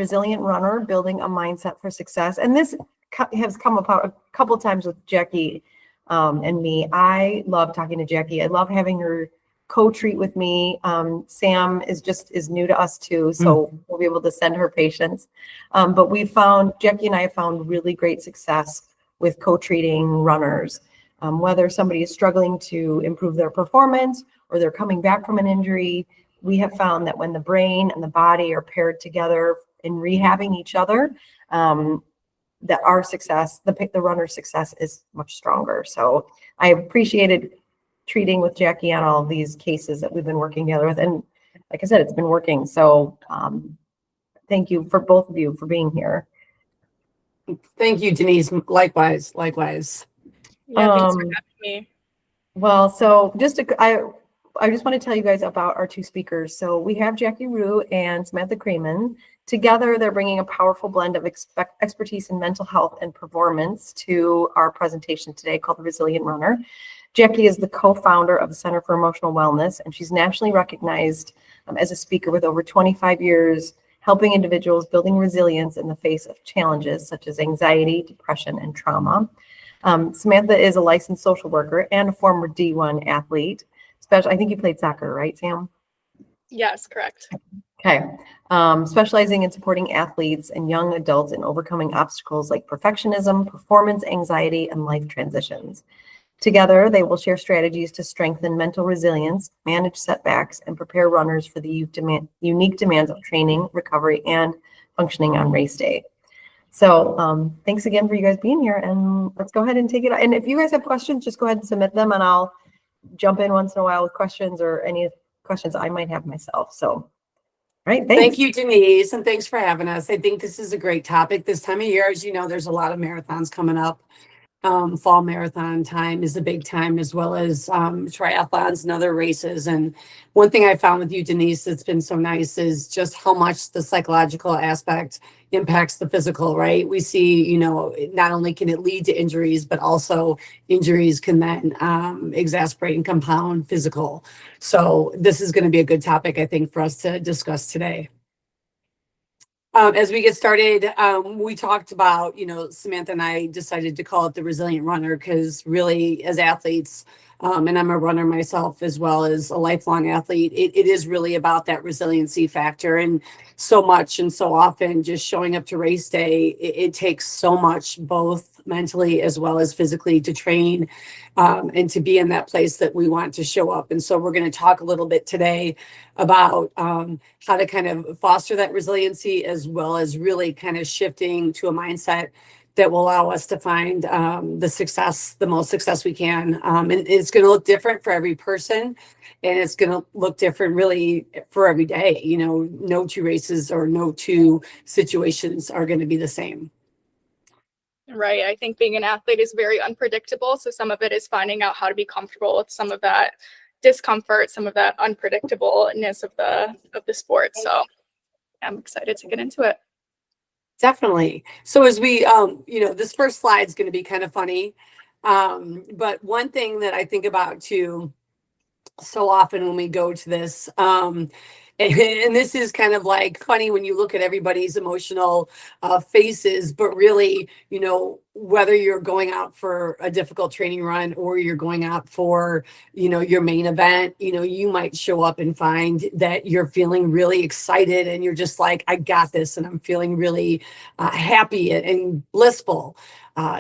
Resilient Runner, Building a Mindset for Success. And this has come about a couple of times with Jackie and me. I love talking to Jackie. I love having her co-treat with me. Sam is new to us too, so we'll be able to send her patients. But Jackie and I have found really great success with co-treating runners. Whether somebody is struggling to improve their performance or they're coming back from an injury, we have found that when the brain and the body are paired together in rehabbing each other, that our success, the runner's success, is much stronger. So I appreciated treating with Jackie on all of these cases that we've been working together with. And like I said, it's been working. So thank you for both of you for being here. Thank you, Denise. Likewise. Yeah, thanks for having me. Well, so I just want to tell you guys about our two speakers. So we have Jacqueline Rhew and Samantha Cramin. Together, they're bringing a powerful blend of expertise in mental health and performance to our presentation today called The Resilient Runner. Jackie is the co-founder of the Center for Emotional Wellness, and she's nationally recognized as a speaker with over 25 years helping individuals building resilience in the face of challenges such as anxiety, depression, and trauma. Samantha is a licensed social worker and a former D1 athlete. I think you played soccer, right, Sam? Yes, correct. Okay. Specializing in supporting athletes and young adults in overcoming obstacles like perfectionism, performance anxiety, and life transitions. Together, they will share strategies to strengthen mental resilience, manage setbacks, and prepare runners for the unique demands of training, recovery, and functioning on race day. So thanks again for you guys being here, and let's go ahead and take it. And if you guys have questions, just go ahead and submit them, and I'll jump in once in a while with questions or any questions I might have myself. So, right. Thanks. Thank you, Denise, and thanks for having us. I think this is a great topic this time of year. As you know, there's a lot of marathons coming up. Fall marathon time is a big time, as well as triathlons and other races. And one thing I found with you, Denise, that's been so nice is just how much the psychological aspect impacts the physical, right? We see, not only can it lead to injuries, but also injuries can then exacerbate and compound physical. So this is going to be a good topic, I think, for us to discuss today. As we get started, we talked about, Samantha and I decided to call it the Resilient Runner because really as athletes, and I'm a runner myself as well as a lifelong athlete, it is really about that resiliency factor. And so much and so often just showing up to race day, it takes so much both mentally as well as physically to train and to be in that place that we want to show up. And so we're going to talk a little bit today about how to kind of foster that resiliency as well as really kind of shifting to a mindset that will allow us to find the most success we can. And it's going to look different for every person. And it's going to look different really for every day. No two races or no two situations are going to be the same. Right. I think being an athlete is very unpredictable. So some of it is finding out how to be comfortable with some of that discomfort, some of that unpredictableness of the sport. So I'm excited to get into it. Definitely. So as we, this first slide is going to be kind of funny. But one thing that I think about too, so often when we go to this, and this is kind of like funny when you look at everybody's emotional faces, but really, whether you're going out for a difficult training run or you're going out for, your main event, you might show up and find that you're feeling really excited and you're just like, I got this. And I'm feeling really happy and blissful.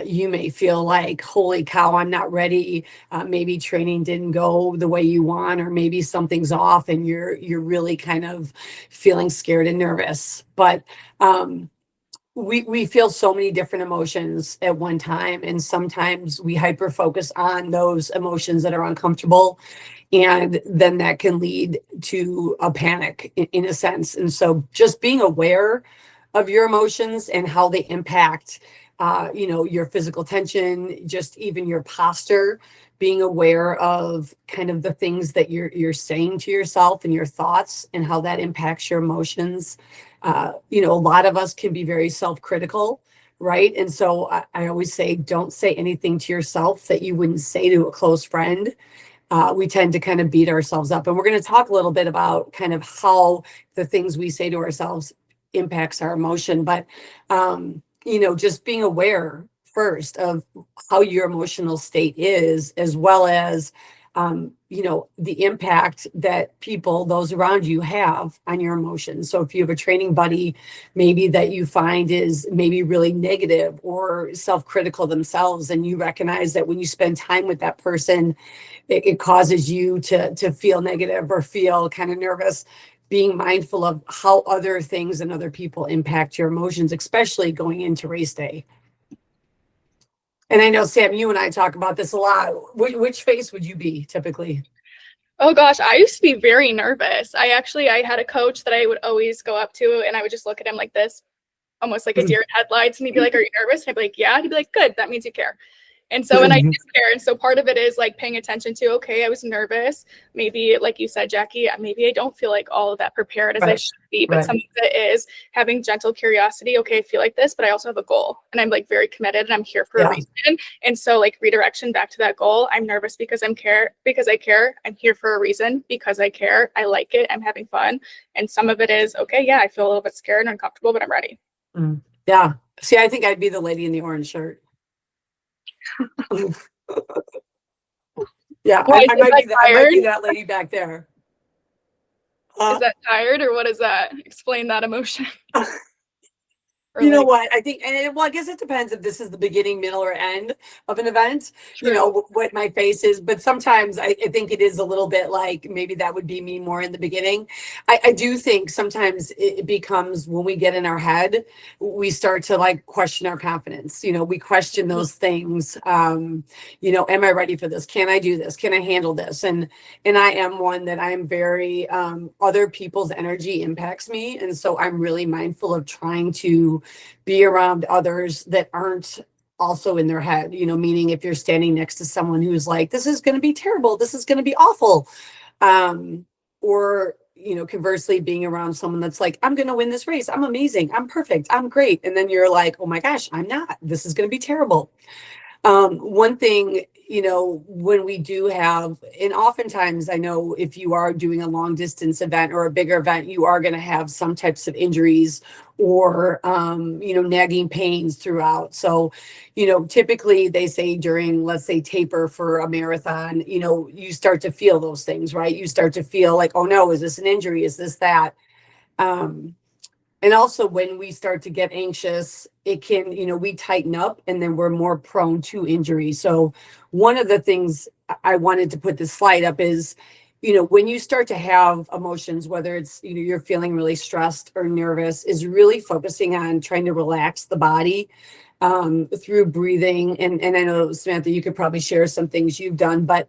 You may feel like, holy cow, I'm not ready. Maybe training didn't go the way you want, or maybe something's off and you're really kind of feeling scared and nervous. But we feel so many different emotions at one time. And sometimes we hyper focus on those emotions that are uncomfortable. And then that can lead to a panic in a sense. And so just being aware of your emotions and how they impact your physical tension, just even your posture, being aware of kind of the things that you're saying to yourself and your thoughts and how that impacts your emotions. A lot of us can be very self-critical, right? And so I always say, don't say anything to yourself that you wouldn't say to a close friend. We tend to kind of beat ourselves up. And we're going to talk a little bit about kind of how the things we say to ourselves impacts our emotion. But, just being aware first of how your emotional state is, as well as, the impact that those around you have on your emotions. So if you have a training buddy, maybe that you find is maybe really negative or self-critical themselves, and you recognize that when you spend time with that person, it causes you to feel negative or feel kind of nervous, being mindful of how other things and other people impact your emotions, especially going into race day. And I know, Sam, you and I talk about this a lot. Which face would you be typically? Oh gosh, I used to be very nervous. I had a coach that I would always go up to and I would just look at him like this, almost like a deer in headlights. And he'd be like, "Are you nervous?" And I'd be like, "Yeah." He'd be like, "Good, that means you care." And so, and I do care. And so part of it is like paying attention to, okay, I was nervous. Maybe, like you said, Jackie, maybe I don't feel like all of that prepared as I should be, but some of it is having gentle curiosity. Okay, I feel like this, but I also have a goal and I'm like very committed and I'm here for a reason. And so like redirection back to that goal. I'm nervous because I care. I'm here for a reason because I care. I like it. I'm having fun. And some of it is, okay, yeah, I feel a little bit scared and uncomfortable, but I'm ready. Yeah. See, I think I'd be the lady in the orange shirt. Yeah, I might be that lady back there. Is that tired or what is that? Explain that emotion. You know what? I think, I guess it depends if this is the beginning, middle, or end of an event, what my face is. But sometimes I think it is a little bit like maybe that would be me more in the beginning. I do think sometimes it becomes when we get in our head, we start to like question our confidence. We question those things. Am I ready for this? Can I do this? Can I handle this? And I am one that I'm very, other people's energy impacts me. And so I'm really mindful of trying to be around others that aren't also in their head, meaning if you're standing next to someone who's like, this is going to be terrible, this is going to be awful. Or, conversely, being around someone that's like, I'm going to win this race. I'm amazing. I'm perfect. I'm great. And then you're like, oh my gosh, I'm not. This is going to be terrible. One thing, when we do have, and oftentimes I know if you are doing a long distance event or a bigger event, you are going to have some types of injuries or, nagging pains throughout. So, typically they say during, let's say, taper for a marathon, you start to feel those things, right? You start to feel like, oh no, is this an injury? Is this that? And also when we start to get anxious, it can, we tighten up and then we're more prone to injury. So one of the things I wanted to put this slide up is, when you start to have emotions, whether it's, you're feeling really stressed or nervous, is really focusing on trying to relax the body through breathing. And I know, Samantha, you could probably share some things you've done, but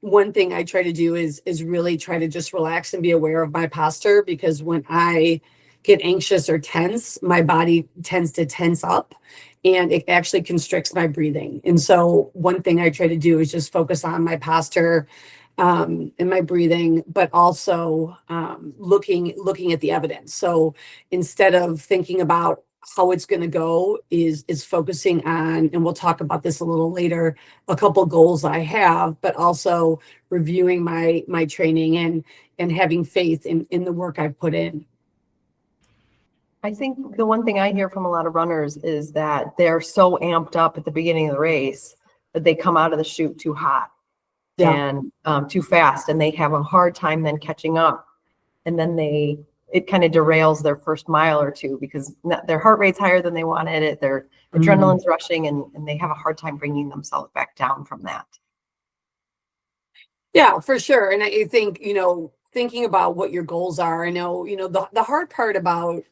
one thing I try to do is really try to just relax and be aware of my posture, because when I get anxious or tense, my body tends to tense up and it actually constricts my breathing. And so one thing I try to do is just focus on my posture and my breathing, but also looking at the evidence. So instead of thinking about how it's going to go, is focusing on, and we'll talk about this a little later, a couple goals I have, but also reviewing my training and having faith in the work I've put in. I think the one thing I hear from a lot of runners is that they're so amped up at the beginning of the race that they come out of the chute too hot and too fast, and they have a hard time then catching up. And then it kind of derails their first mile or two because their heart rate's higher than they wanted it. Their adrenaline's rushing and they have a hard time bringing themselves back down from that. Yeah, for sure. And I think, thinking about what your goals are, I know, the hard part about,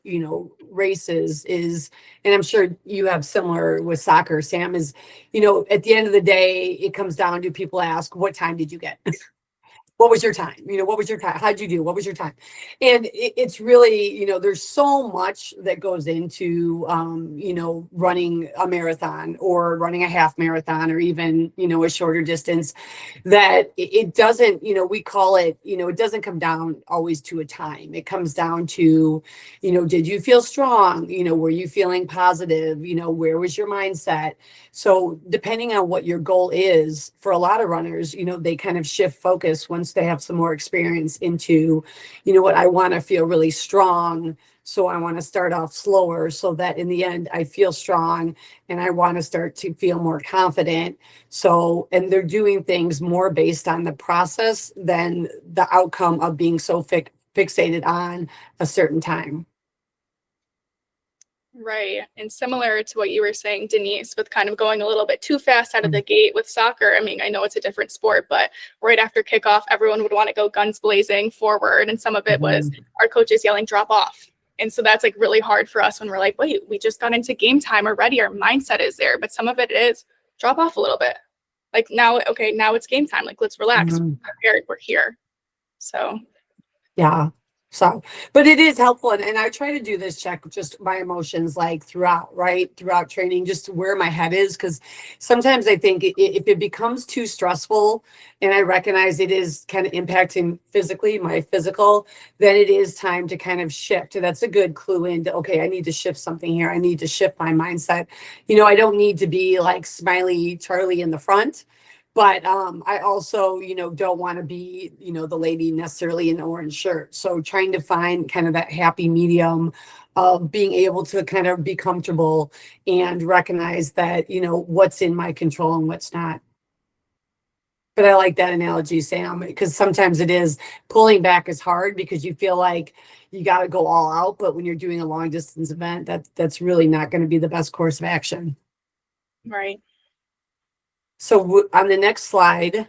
races is, and I'm sure you have similar with soccer, Sam, is, at the end of the day, it comes down to people ask, what time did you get? What was your time? What was your time? How'd you do? What was your time? And it's really, there's so much that goes into, running a marathon or running a half marathon or even, a shorter distance, that it doesn't, we call it, it doesn't come down always to a time. It comes down to, did you feel strong? Were you feeling positive? Where was your mindset? So depending on what your goal is, for a lot of runners, they kind of shift focus once they have some more experience into, what I want to feel really strong, So I want to start off slower so that in the end I feel strong and I want to start to feel more confident. So, and they're doing things more based on the process than the outcome of being so fixated on a certain time. Right. And similar to what you were saying, Denise, with kind of going a little bit too fast out of the gate with soccer. I mean, I know it's a different sport, but right after kickoff, everyone would want to go guns blazing forward. And some of it was our coaches yelling, drop off. And so that's like really hard for us when we're like, wait, we just got into game time already. Our mindset is there. But some of it is drop off a little bit. Like now, okay, now it's game time. Like, let's relax. We're prepared. We're here. So Yeah. So, but it is helpful. And I try to do this check just my emotions like throughout training, just where my head is. Cause sometimes I think if it becomes too stressful and I recognize it is kind of impacting physically, my physical, then it is time to kind of shift. That's a good clue into, okay, I need to shift something here. I need to shift my mindset. You know, I don't need to be like smiley Charlie in the front. But I also, you know, don't want to be, you know, the lady necessarily in the orange shirt. So trying to find kind of that happy medium of being able to kind of be comfortable and recognize that, you know, what's in my control and what's not. But I like that analogy, Sam, because sometimes it is pulling back is hard because you feel like you got to go all out. But when you're doing a long distance event, that's really not going to be the best course of action. right. So on the next slide,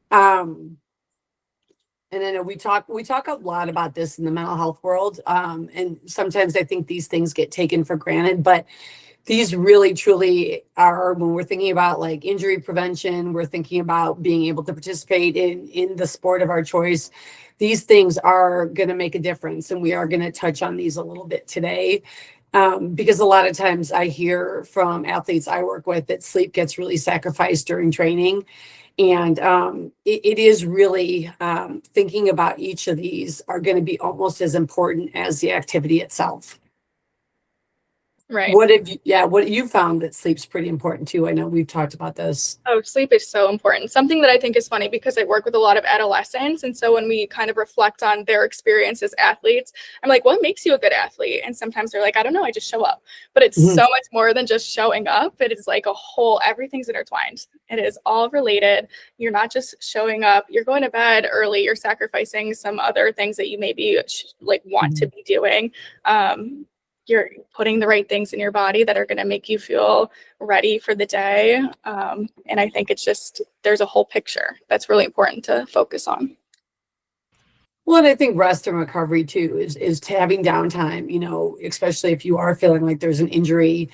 and I know we talk a lot about this in the mental health world, and sometimes I think these things get taken for granted, but these really truly are when we're thinking about like injury prevention, we're thinking about being able to participate in the sport of our choice. These things are going to make a difference, and we are going to touch on these a little bit today. Because a lot of times I hear from athletes I work with that sleep gets really sacrificed during training. And it is really thinking about each of these are going to be almost as important as the activity itself. Right. What you found that sleep's pretty important too? I know we've talked about this. Oh, sleep is so important. Something that I think is funny because I work with a lot of adolescents. And so when we kind of reflect on their experience as athletes, I'm like, what makes you a good athlete? And sometimes they're like, I don't know, I just show up. But it's so much more than just showing up. It is like a whole, everything's intertwined. It is all related. You're not just showing up, you're going to bed early, you're sacrificing some other things that you maybe like want to be doing. You're putting the right things in your body that are going to make you feel ready for the day. And I think it's just, there's a whole picture that's really important to focus on. Well, and I think rest and recovery too is having downtime, you know, especially if you are feeling like there's an injury,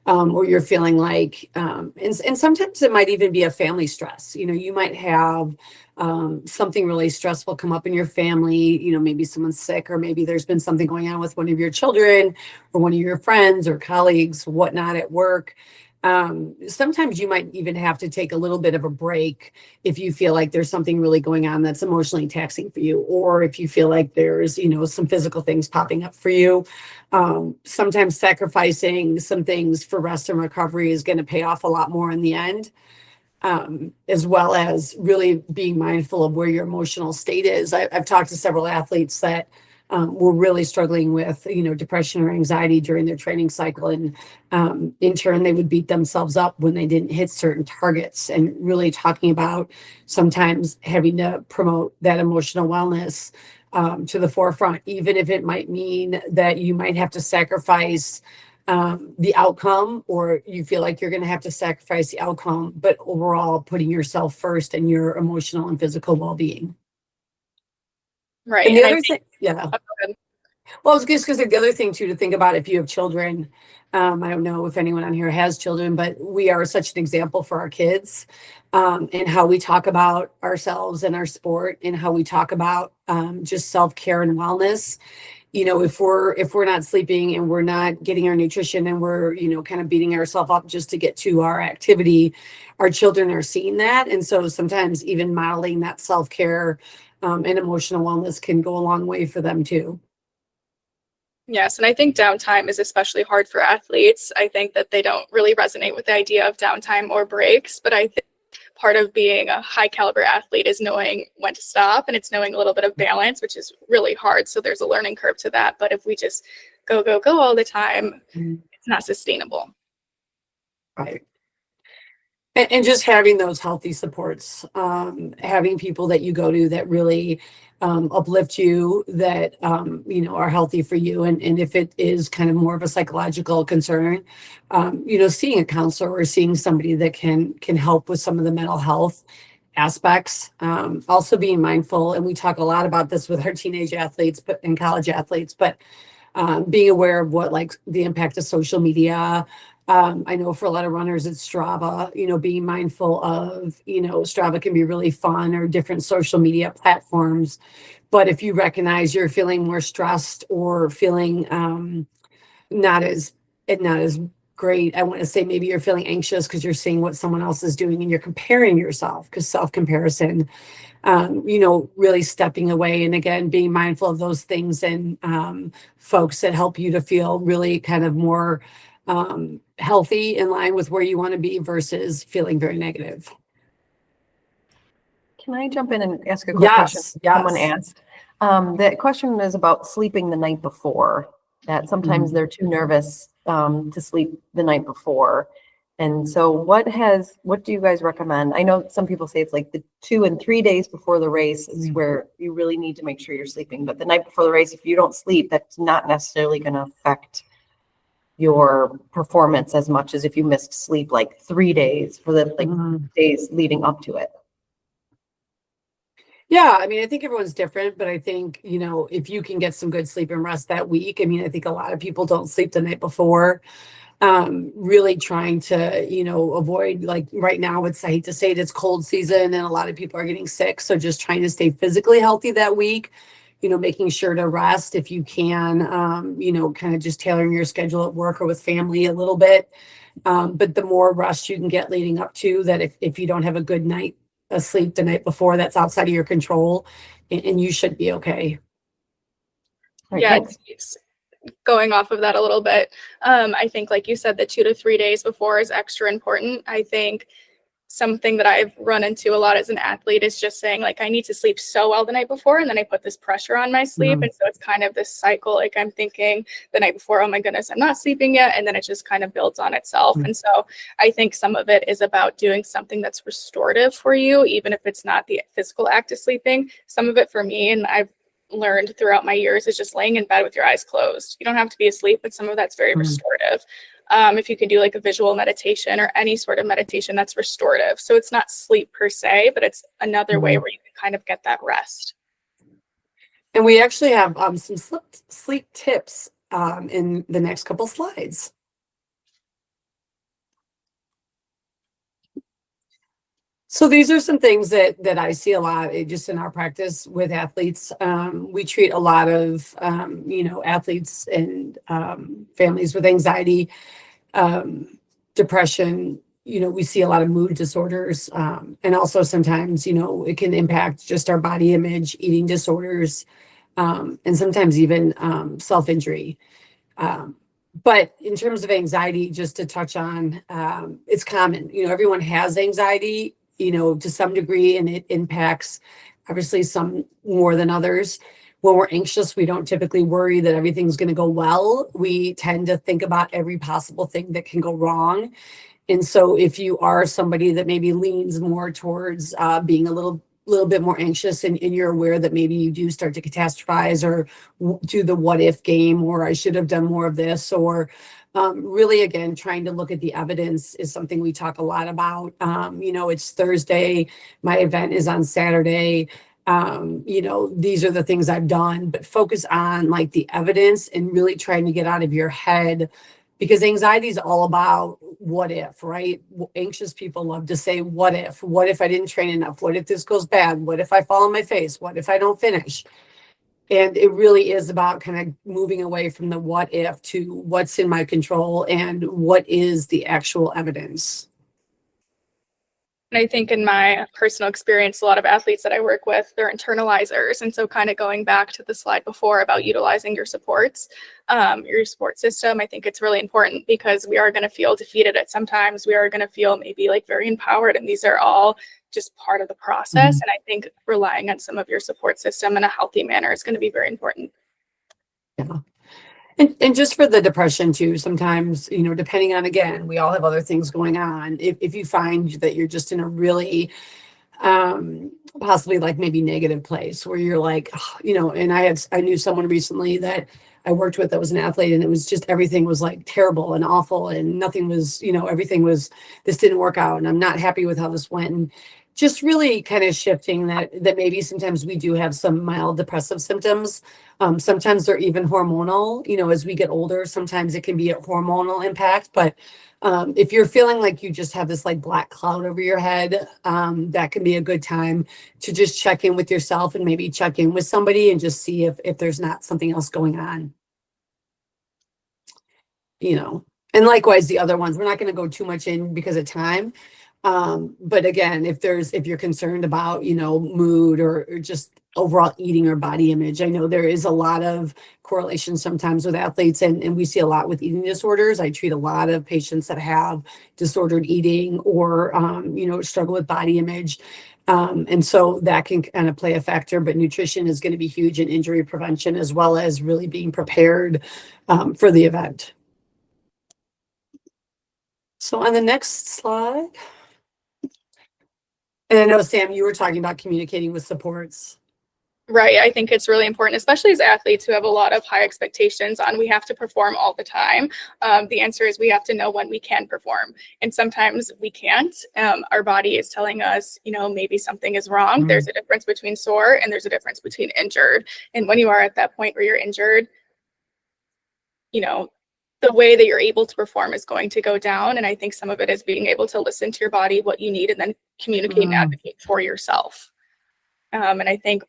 or you're feeling like, and sometimes it might even be a family stress. You know, you might have something really stressful come up in your family, you know, maybe someone's sick, or maybe there's been something going on with one of your children or one of your friends or colleagues, whatnot at work. Sometimes you might even have to take a little bit of a break if you feel like there's something really going on that's emotionally taxing for you, or if you feel like there's, you know, some physical things popping up for you. Sometimes sacrificing some things for rest and recovery is going to pay off a lot more in the end, as well as really being mindful of where your emotional state is. I've talked to several athletes that were really struggling with, you know, depression or anxiety during their training cycle. And in turn, they would beat themselves up when they didn't hit certain targets, and really talking about sometimes having to promote that emotional wellness to the forefront, even if it might mean that you might have to sacrifice the outcome, or you feel like you're going to have to sacrifice the outcome, but overall putting yourself first and your emotional and physical well-being. Right. And the other thing, yeah. Well, I was just going to say the other thing too to think about if you have children. I don't know if anyone on here has children, but we are such an example for our kids, and how we talk about ourselves and our sport, and how we talk about just self-care and wellness. You know, if we're not sleeping and we're not getting our nutrition, and we're, you know, kind of beating ourselves up just to get to our activity, our children are seeing that. And so sometimes even modeling that self-care and emotional wellness can go a long way for them too. Yes. And I think downtime is especially hard for athletes. I think that they don't really resonate with the idea of downtime or breaks, but I think part of being a high caliber athlete is knowing when to stop, and it's knowing a little bit of balance, which is really hard. So there's a learning curve to that. But if we just go all the time, it's not sustainable. Right. And just having those healthy supports, having people that you go to that really uplift you, that are healthy for you. And if it is kind of more of a psychological concern, seeing a counselor or seeing somebody that can help with some of the mental health aspects. Also being mindful, and we talk a lot about this with our teenage athletes and college athletes, but being aware of what, like, the impact of social media. I know for a lot of runners, it's Strava, being mindful of, Strava can be really fun, or different social media platforms. But if you recognize you're feeling more stressed or feeling not as great, I want to say maybe you're feeling anxious because you're seeing what someone else is doing and you're comparing yourself, because self-comparison, really stepping away, and again, being mindful of those things, and folks that help you to feel really kind of more healthy, in line with where you want to be, versus feeling very negative. Can I jump in and ask a quick question? Yes. Someone asked. That question is about sleeping the night before, that sometimes they're too nervous to sleep the night before. And so what do you guys recommend? I know some people say it's like the 2 and 3 days before the race is where you really need to make sure you're sleeping. But the night before the race, if you don't sleep, that's not necessarily going to affect your performance as much as if you missed sleep like 3 days for the days leading up to it. Yeah, I mean, I think everyone's different, but I think, if you can get some good sleep and rest that week, I mean, I think a lot of people don't sleep the night before, really trying to, avoid, like, right now, I hate to say it, it's cold season and a lot of people are getting sick. So just trying to stay physically healthy that week, making sure to rest if you can, kind of just tailoring your schedule at work or with family a little bit. But the more rest you can get leading up to that, if you don't have a good night asleep the night before, that's outside of your control, and you should be okay. Right, Yeah, thanks. it's going off of that a little bit. I think, like you said, the 2 to 3 days before is extra important. I think something that I've run into a lot as an athlete is just saying, like, I need to sleep so well the night before, and then I put this pressure on my sleep. And so it's kind of this cycle. Like, I'm thinking the night before, oh my goodness, I'm not sleeping yet. And then it just kind of builds on itself. And so I think some of it is about doing something that's restorative for you, even if it's not the physical act of sleeping. Some of it for me, and I've learned throughout my years, is just laying in bed with your eyes closed. You don't have to be asleep, but some of that's very restorative. If you can do like a visual meditation or any sort of meditation that's restorative. So it's not sleep per se, but it's another way where you can kind of get that rest. And we actually have some sleep tips in the next couple slides. So these are some things that I see a lot just in our practice with athletes. We treat a lot of, athletes and families with anxiety, depression. We see a lot of mood disorders, and also sometimes, it can impact just our body image, eating disorders, and sometimes even self-injury. But in terms of anxiety, just to touch on, it's common. Everyone has anxiety, to some degree, and it impacts obviously some more than others. When we're anxious, we don't typically worry that everything's going to go well. We tend to think about every possible thing that can go wrong. And so if you are somebody that maybe leans more towards being a little bit more anxious, and you're aware that maybe you do start to catastrophize or do the what if game, or I should have done more of this, or really, again, trying to look at the evidence is something we talk a lot about. It's Thursday, my event is on Saturday. These are the things I've done, but focus on like the evidence and really trying to get out of your head, because anxiety is all about what if, right? Anxious people love to say, what if I didn't train enough? What if this goes bad? What if I fall on my face? What if I don't finish? And it really is about kind of moving away from the what if to what's in my control and what is the actual evidence. And I think in my personal experience, a lot of athletes that I work with, they're internalizers. And so kind of going back to the slide before about utilizing your supports, your support system, I think it's really important because we are going to feel defeated at sometimes. We are going to feel maybe like very empowered. And these are all just part of the process. Mhm. And I think relying on some of your support system in a healthy manner is going to be very important. Yeah. And just for the depression too, sometimes, you know, depending on, again, we all have other things going on. If you find that you're just in a really possibly like maybe negative place where you're like, you know, and I knew someone recently that I worked with that was an athlete, and it was just everything was like terrible and awful, and nothing was, you know, everything was, this didn't work out, and I'm not happy with how this went. And just really kind of shifting that maybe sometimes we do have some mild depressive symptoms. Sometimes they're even hormonal, you know, as we get older, sometimes it can be a hormonal impact. But if you're feeling like you just have this like black cloud over your head, that can be a good time to just check in with yourself and maybe check in with somebody and just see if there's not something else going on, you know. And likewise, the other ones, we're not going to go too much in because of time. But again, if you're concerned about, you know, mood or just overall eating or body image, I know there is a lot of correlation sometimes with athletes, and we see a lot with eating disorders. I treat a lot of patients that have disordered eating or, you know, struggle with body image. And so that can kind of play a factor, but nutrition is going to be huge in injury prevention, as well as really being prepared, for the event. So on the next slide. And I know, Sam, you were talking about communicating with supports. Right. I think it's really important, especially as athletes who have a lot of high expectations on we have to perform all the time. The answer is we have to know when we can perform. And sometimes we can't. Our body is telling us, you know, maybe something is wrong. Mm. There's a difference between sore and there's a difference between injured. And when you are at that point where you're injured, you know, the way that you're able to perform is going to go down. And I think some of it is being able to listen to your body, what you need, and then communicate and advocate for yourself. And I think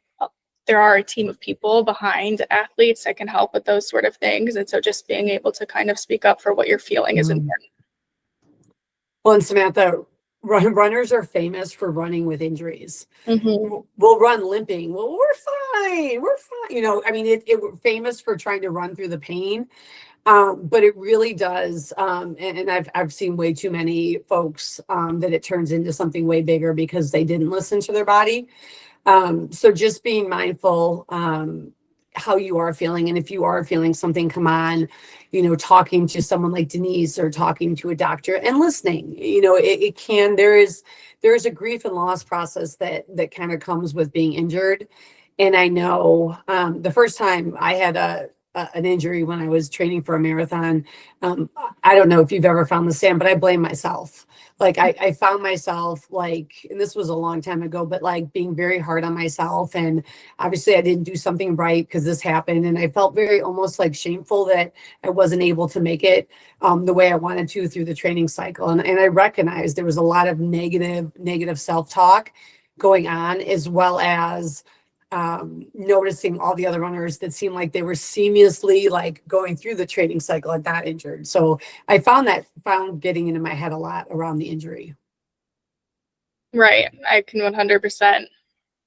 there are a team of people behind athletes that can help with those sort of things. And so just being able to kind of speak up for what you're feeling is important. Well, and Samantha, runners are famous for running with injuries. Mm-hmm. We'll run limping. Well, we're fine. We're fine. You know, I mean, we're famous for trying to run through the pain. But it really does. And I've seen way too many folks that it turns into something way bigger because they didn't listen to their body. So just being mindful how you are feeling, and if you are feeling something come on, you know, talking to someone like Denise or talking to a doctor and listening. You know, there is a grief and loss process that kind of comes with being injured. And I know the first time I had an injury when I was training for a marathon. I don't know if you've ever found the same, but I blame myself. Like I found myself like, and this was a long time ago, but like being very hard on myself. And obviously I didn't do something right because this happened. And I felt very almost like shameful that I wasn't able to make it the way I wanted to through the training cycle. And I recognized there was a lot of negative self-talk going on, as well as noticing all the other runners that seemed like they were seamlessly like going through the training cycle and not injured. So I found getting into my head a lot around the injury. Right. I can 100%.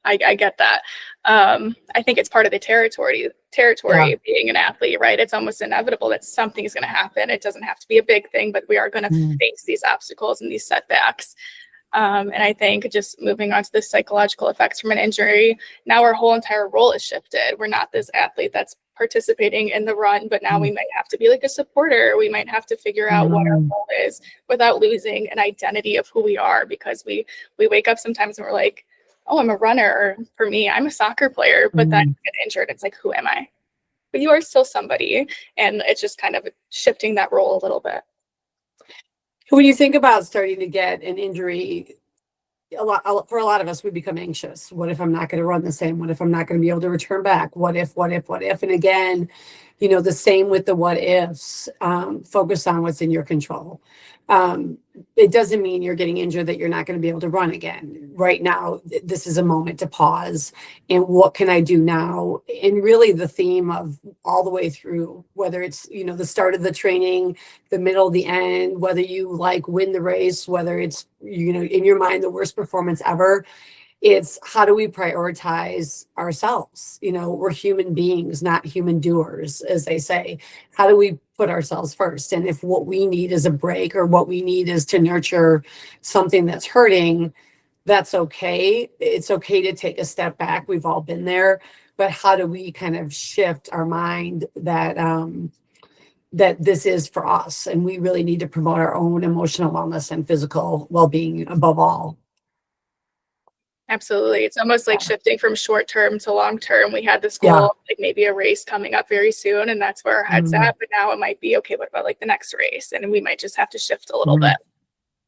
I get that. I think it's part of the territory of being an athlete, right? It's almost inevitable that something is going to happen. It doesn't have to be a big thing, but we are going to face these obstacles and these setbacks. And I think just moving on to the psychological effects from an injury, now our whole entire role is shifted. We're not this athlete that's participating in the run, but now we might have to be like a supporter. We might have to figure out what our role is without losing an identity of who we are, because we wake up sometimes and we're like, oh, I'm a runner. Or for me, I'm a soccer player, but then you get injured. It's like, who am I? But you are still somebody. And it's just kind of shifting that role a little bit. When you think about starting to get an injury, for a lot of us, we become anxious. What if I'm not going to run the same? What if I'm not going to be able to return back? What if? And again, you know, the same with the what ifs. Focus on what's in your control. it doesn't mean you're getting injured that you're not going to be able to run again. Right now, this is a moment to pause and what can I do now? And really the theme of all the way through, whether it's, the start of the training, the middle, the end, whether you like win the race, whether it's, in your mind, the worst performance ever, it's how do we prioritize ourselves? We're human beings, not human doers, as they say. How do we put ourselves first? And if what we need is a break or what we need is to nurture something that's hurting, that's okay. It's okay to take a step back. We've all been there. But how do we kind of shift our mind that that this is for us? And we really need to promote our own emotional wellness and physical well-being above all. Absolutely. It's almost like shifting from short term to long term. We had this Yeah. goal, like maybe a race coming up very soon, and that's where our head's at. But now it might be, okay, what about like the next race? And we might just have to shift a little bit.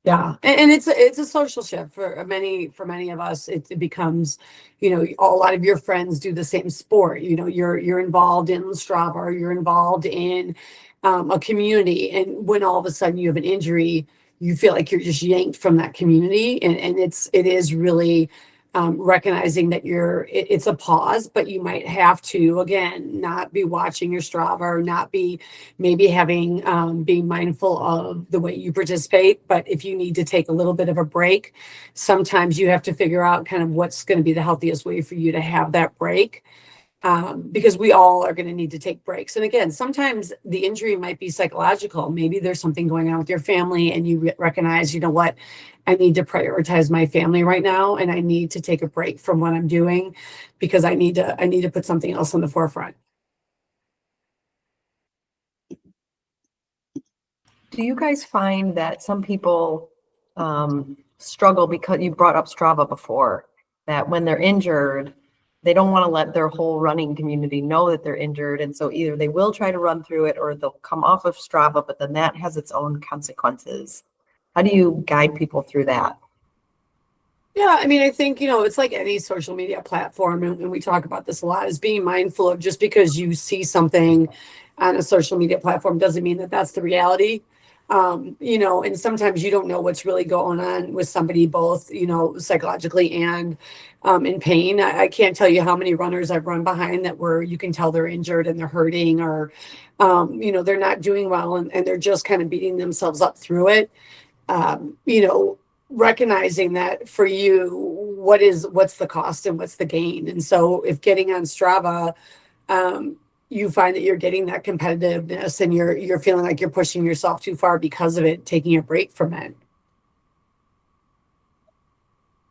Yeah. And it's a social shift for many of us. It becomes, a lot of your friends do the same sport. You're involved in Strava, or you're involved in a community. And when all of a sudden you have an injury, you feel like you're just yanked from that community. And it is really recognizing that it's a pause, but you might have to, again, not be watching your Strava, or not be maybe having, being mindful of the way you participate. But if you need to take a little bit of a break, sometimes you have to figure out kind of what's going to be the healthiest way for you to have that break. Because we all are going to need to take breaks. And again, sometimes the injury might be psychological. Maybe there's something going on with your family and you recognize, what, I need to prioritize my family right now. And I need to take a break from what I'm doing because I need to put something else on the forefront. Do you guys find that some people struggle, because you brought up Strava before, that when they're injured, they don't want to let their whole running community know that they're injured. And so either they will try to run through it or they'll come off of Strava, but then that has its own consequences. How do you guide people through that? Yeah, I mean, I think, it's like any social media platform, and we talk about this a lot, is being mindful of just because you see something on a social media platform doesn't mean that that's the reality. And sometimes you don't know what's really going on with somebody, both, psychologically and in pain. I can't tell you how many runners I've run behind that where you can tell they're injured and they're hurting, or, they're not doing well and they're just kind of beating themselves up through it. Recognizing that for you, what's the cost and what's the gain? And so if getting on Strava, you find that you're getting that competitiveness and you're feeling like you're pushing yourself too far because of it, taking a break from it.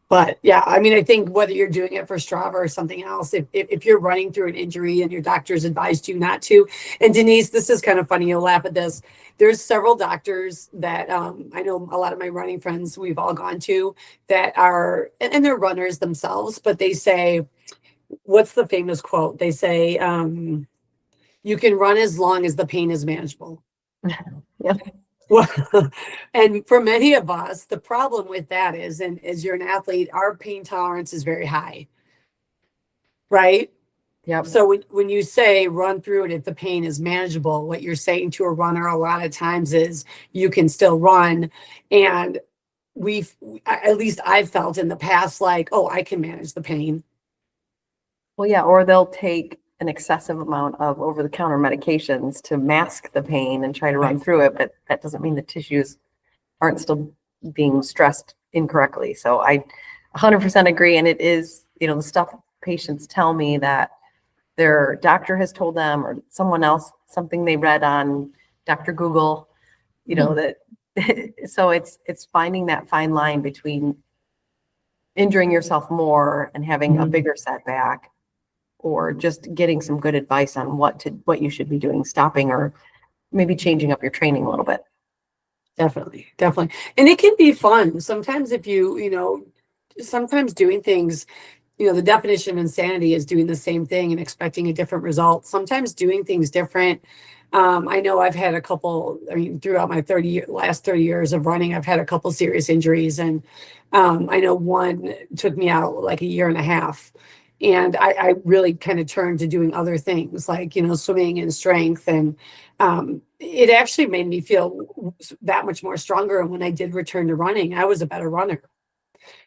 But yeah, I mean, I think whether you're doing it for Strava or something else, if you're running through an injury and your doctor's advised you not to, and Denise, this is kind of funny, you'll laugh at this. There's several doctors that I know a lot of my running friends we've all gone to that are, and they're runners themselves, but they say, what's the famous quote? They say, you can run as long as the pain is manageable. Yeah. Well, and for many of us, the problem with that is, and as you're an athlete, our pain tolerance is very high, right? Yep. So when you say run through it if the pain is manageable, what you're saying to a runner a lot of times is you can still run. And at least I've felt in the past, like, oh, I can manage the pain. Well, yeah, or they'll take an excessive amount of over-the-counter medications to mask the pain and try to run through it, but that doesn't mean the tissues aren't still being stressed incorrectly. So I 100% agree. And it is, the stuff patients tell me that their doctor has told them, or someone else, something they read on Dr. Google, that, so it's finding that fine line between injuring yourself more and having a bigger setback, or just getting some good advice on what you should be doing, stopping, or maybe changing up your training a little bit. Definitely. And it can be fun. Sometimes if sometimes doing things, the definition of insanity is doing the same thing and expecting a different result. Sometimes doing things different. I know I've had a couple, throughout my last 30 years of running, I've had a couple serious injuries. And I know one took me out like a year and a half. And I really kind of turned to doing other things like, swimming and strength. And it actually made me feel that much more stronger. And when I did return to running, I was a better runner.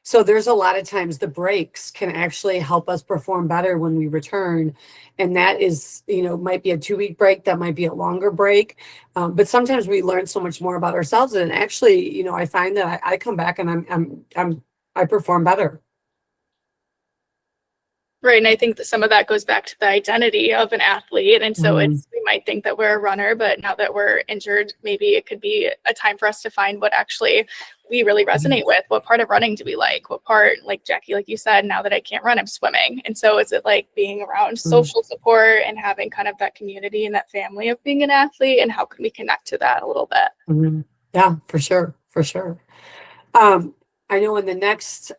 So there's a lot of times the breaks can actually help us perform better when we return. And that is, might be a 2-week break, that might be a longer break. But sometimes we learn so much more about ourselves. And actually, I find that I come back and I perform better. Right. And I think that some of that goes back to the identity of an athlete. And so we might think that we're a runner, but now that we're injured, maybe it could be a time for us to find what actually we really resonate with. What part of running do we like? What part, like Jackie, like you said, now that I can't run, I'm swimming. And so is it like being around social support and having kind of that community and that family of being an athlete? And how can we connect to that a little bit? Yeah, for sure. For sure. I know in the next,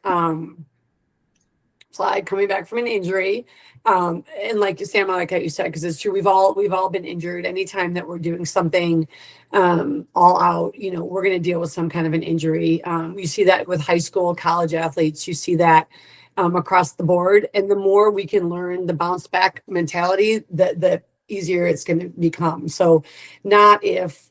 slide, coming back from an injury, and like Sam, like you said, because it's true, we've all been injured. Anytime that we're doing something all out, we're going to deal with some kind of an injury. You see that with high school, college athletes. You see that across the board. And the more we can learn the bounce back mentality, the easier it's going to become. So not if,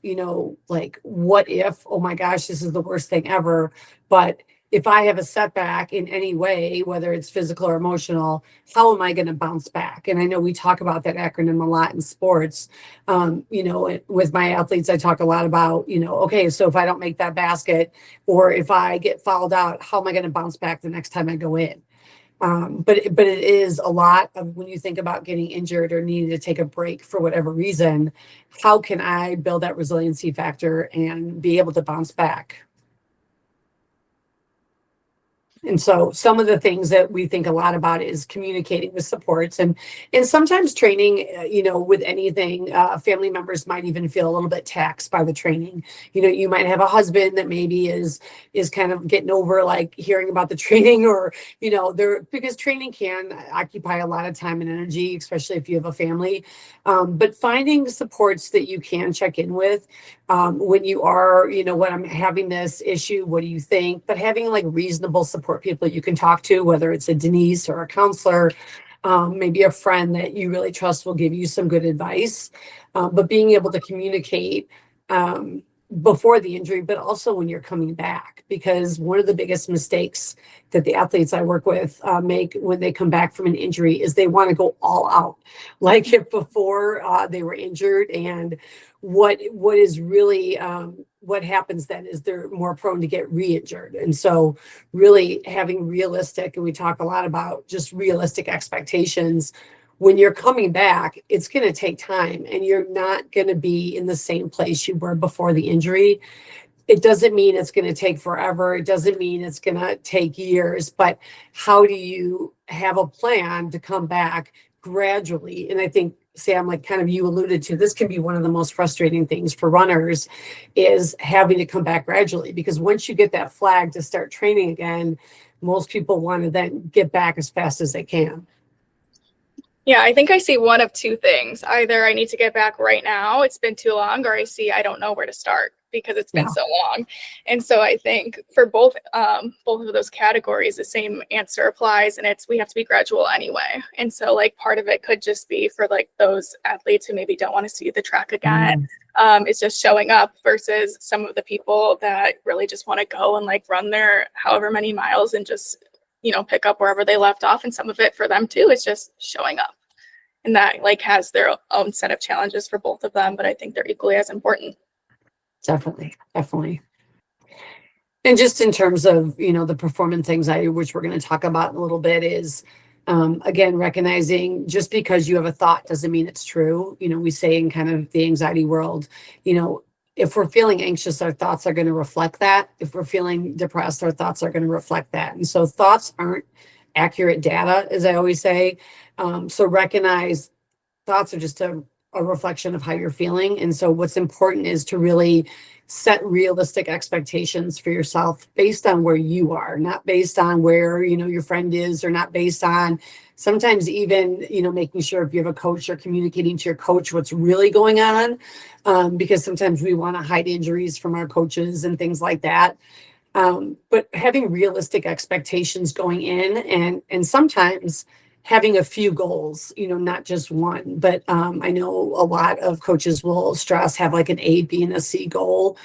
like, what if, oh my gosh, this is the worst thing ever, but if I have a setback in any way, whether it's physical or emotional, how am I going to bounce back? And I know we talk about that acronym a lot in sports. With my athletes, I talk a lot about, okay, so if I don't make that basket, or if I get fouled out, how am I going to bounce back the next time I go in? But it is a lot of, when you think about getting injured or needing to take a break for whatever reason, how can I build that resiliency factor and be able to bounce back? And so some of the things that we think a lot about is communicating with supports, and sometimes training, with anything, family members might even feel a little bit taxed by the training. You might have a husband that maybe is kind of getting over like hearing about the training, or, because training can occupy a lot of time and energy, especially if you have a family. But finding supports that you can check in with when you are, when I'm having this issue, what do you think? But having like reasonable support people you can talk to, whether it's a Denise or a counselor, maybe a friend that you really trust will give you some good advice, but being able to communicate before the injury, but also when you're coming back, because one of the biggest mistakes that the athletes I work with make when they come back from an injury is they want to go all out, like if before they were injured. And what is really what happens then is they're more prone to get re-injured. And so really having realistic, and we talk a lot about just realistic expectations. When you're coming back, it's going to take time, and you're not going to be in the same place you were before the injury. It doesn't mean it's going to take forever. It doesn't mean it's going to take years, but how do you have a plan to come back gradually? And I think, Sam, like kind of you alluded to, this can be one of the most frustrating things for runners, is having to come back gradually, because once you get that flag to start training again, most people want to then get back as fast as they can. Yeah, I think I see one of two things. Either I need to get back right now, it's been too long, or I see I don't know where to start because it's been so long. And so I think for both of those categories, the same answer applies, and we have to be gradual anyway. And so like part of it could just be for like those athletes who maybe don't want to see the track again. It's just showing up, versus some of the people that really just want to go and like run their however many miles and just pick up wherever they left off. And some of it for them too is just showing up, and that like has their own set of challenges for both of them, but I think they're equally as important. Definitely. And just in terms of, the performance anxiety, which we're going to talk about in a little bit, is again, recognizing just because you have a thought doesn't mean it's true. We say in kind of the anxiety world, if we're feeling anxious, our thoughts are going to reflect that. If we're feeling depressed, our thoughts are going to reflect that. And so thoughts aren't accurate data, as I always say. So recognize thoughts are just a reflection of how you're feeling. And so what's important is to really set realistic expectations for yourself based on where you are, not based on where, your friend is, or not based on sometimes even, making sure if you have a coach, you're communicating to your coach what's really going on, because sometimes we want to hide injuries from our coaches and things like that. But having realistic expectations going in, and sometimes having a few goals, not just one. But I know a lot of coaches will stress have like an A, B, and a C goal.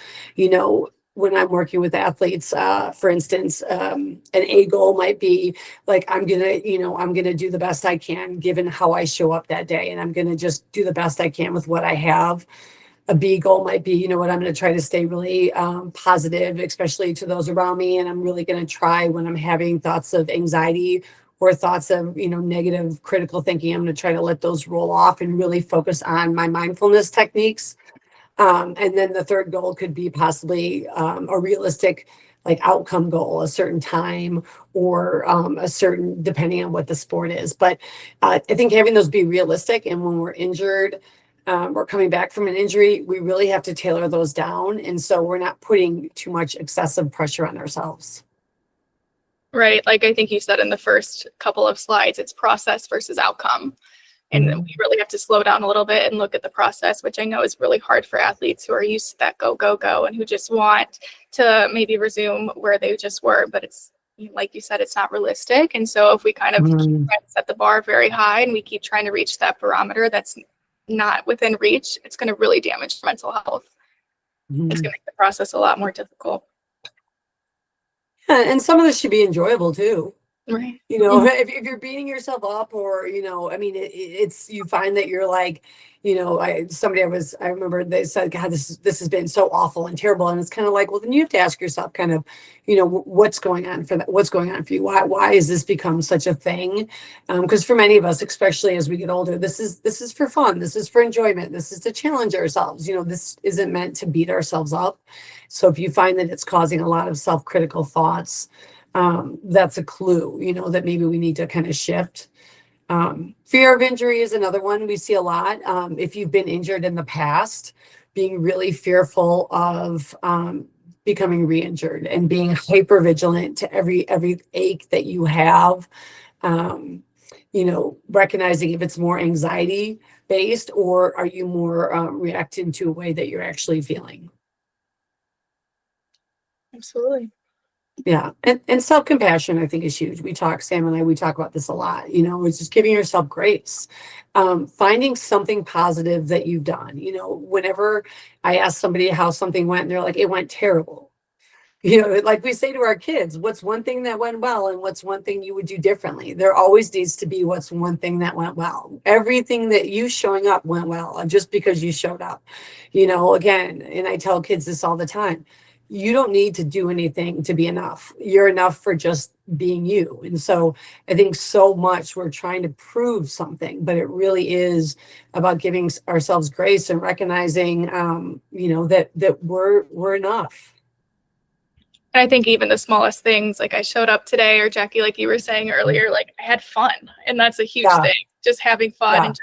When I'm working with athletes, for instance, an A goal might be like, I'm gonna do the best I can given how I show up that day, and I'm gonna just do the best I can with what I have. A B goal might be, I'm going to try to stay really positive, especially to those around me. And I'm really going to try when I'm having thoughts of anxiety or thoughts of, negative critical thinking, I'm going to try to let those roll off and really focus on my mindfulness techniques. And then the third goal could be possibly a realistic like outcome goal, a certain time or a certain, depending on what the sport is. But I think having those be realistic, and when we're injured, or coming back from an injury, we really have to tailor those down. And so we're not putting too much excessive pressure on ourselves. Right. Like I think you said in the first couple of slides, it's process versus outcome. And we really have to slow down a little bit and look at the process, which I know is really hard for athletes who are used to that go, go, go, and who just want to maybe resume where they just were. But it's, like you said, it's not realistic. And so if we kind of keep trying to set the bar very high and we keep trying to reach that barometer that's not within reach, it's going to really damage mental health. It's going to make the process a lot more difficult. Yeah, and some of this should be enjoyable too. Right. If you're beating yourself up, or it's you find that you're like, I remember they said, God, this has been so awful and terrible, and it's kind of like, well, then you have to ask yourself, kind of, what's going on for that? What's going on for you? Why has this become such a thing? Because for many of us, especially as we get older, this is for fun. This is for enjoyment. This is to challenge ourselves. This isn't meant to beat ourselves up. So if you find that it's causing a lot of self-critical thoughts, that's a clue, that maybe we need to kind of shift. Fear of injury is another one we see a lot. If you've been injured in the past, being really fearful of becoming re-injured and being hyper vigilant to every ache that you have. Recognizing if it's more anxiety based, or are you more reacting to a way that you're actually feeling. Absolutely. Yeah. And self-compassion, I think, is huge. Sam and I talk about this a lot. It's just giving yourself grace, finding something positive that you've done. Whenever I ask somebody how something went, and they're like, it went terrible. Like we say to our kids, what's one thing that went well and what's one thing you would do differently? There always needs to be what's one thing that went well. Everything that you showing up went well, just because you showed up, again, and I tell kids this all the time. You don't need to do anything to be enough. You're enough for just being you. And so I think so much we're trying to prove something, but it really is about giving ourselves grace and recognizing, that we're enough. And I think even the smallest things, like I showed up today, or Jackie, like you were saying earlier, like I had fun, and that's a huge thing. Just having fun. And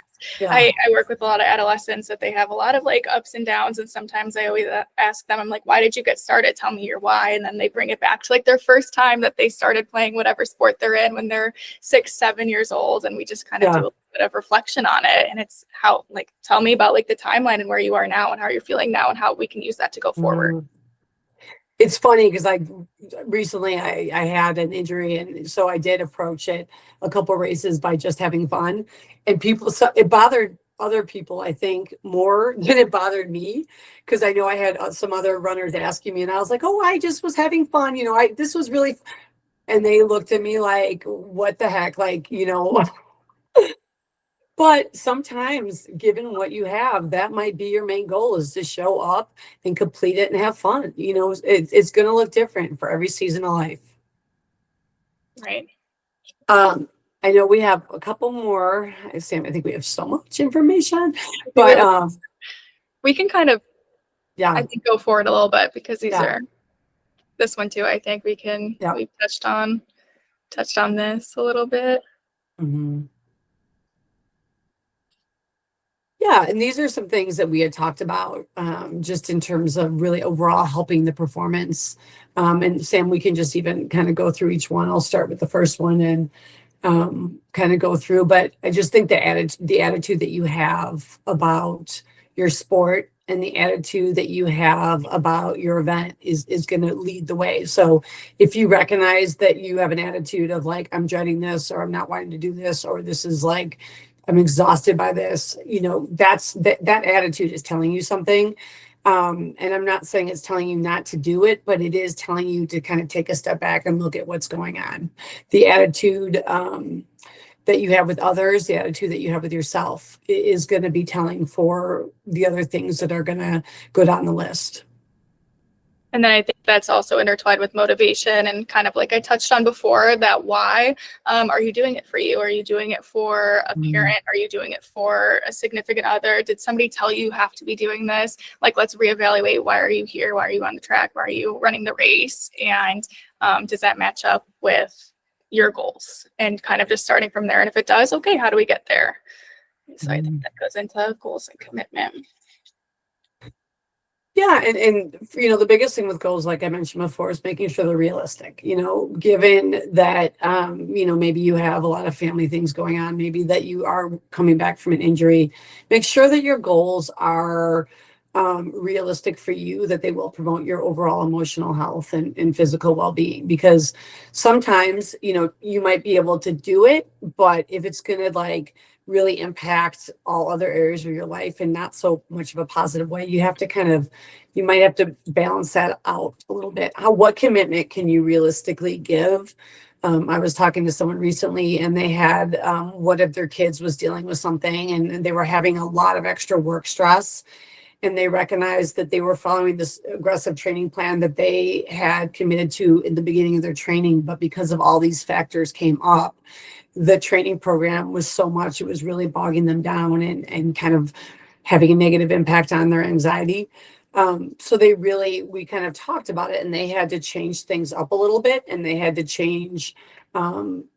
I work with a lot of adolescents that they have a lot of like ups and downs. And sometimes I always ask them, I'm like, why did you get started? Tell me your why. And then they bring it back to like their first time that they started playing whatever sport they're in when they're 6, 7 years old. And we just kind of do a bit of reflection on it. And it's how, like, tell me about like the timeline and where you are now and how you're feeling now and how we can use that to go forward. It's funny because recently I had an injury, and so I did approach it a couple of races by just having fun, and it bothered other people, I think, more than it bothered me, because I know I had some other runners asking me, and I was like, oh, I just was having fun. This was really, and they looked at me like, what the heck? Like, But sometimes, given what you have, that might be your main goal, is to show up and complete it and have fun. It's going to look different for every season of life. Right. I know we have a couple more. Sam, I think we have so much information, but we can kind of, I think, go forward a little bit, because these are, this one too, I think we can, we've touched on this a little bit. Mm-hmm. Yeah, and these are some things that we had talked about, just in terms of really overall helping the performance. And Sam, we can just even kind of go through each one. I'll start with the first one and kind of go through. But I just think the attitude that you have about your sport and the attitude that you have about your event is going to lead the way. So if you recognize that you have an attitude of like, I'm dreading this, or I'm not wanting to do this, or this is like, I'm exhausted by this, you know, that attitude is telling you something. And I'm not saying it's telling you not to do it, but it is telling you to kind of take a step back and look at what's going on. The attitude, that you have with others, the attitude that you have with yourself is going to be telling for the other things that are going to go down the list. And then I think that's also intertwined with motivation and kind of like I touched on before, that why are you doing it for you? Are you doing it for a parent? Are you doing it for a significant other? Did somebody tell you have to be doing this? Like, let's reevaluate. Why are you here? Why are you on the track? Why are you running the race? And does that match up with your goals? And kind of just starting from there. And if it does, okay, how do we get there? So I think that goes into goals and commitment. Yeah, and you know, the biggest thing with goals, like I mentioned before, is making sure they're realistic. You know, given that you know, maybe you have a lot of family things going on, maybe that you are coming back from an injury, make sure that your goals are realistic for you, that they will promote your overall emotional health and physical well-being. Because sometimes, you know, you might be able to do it, but if it's going to like really impact all other areas of your life in not so much of a positive way, you have to kind of, you might have to balance that out a little bit. What commitment can you realistically give? I was talking to someone recently, and they had one of their kids was dealing with something, and they were having a lot of extra work stress. And they recognized that they were following this aggressive training plan that they had committed to in the beginning of their training. But because of all these factors came up, the training program was so much, it was really bogging them down and kind of having a negative impact on their anxiety. So we kind of talked about it, and they had to change things up a little bit, and they had to change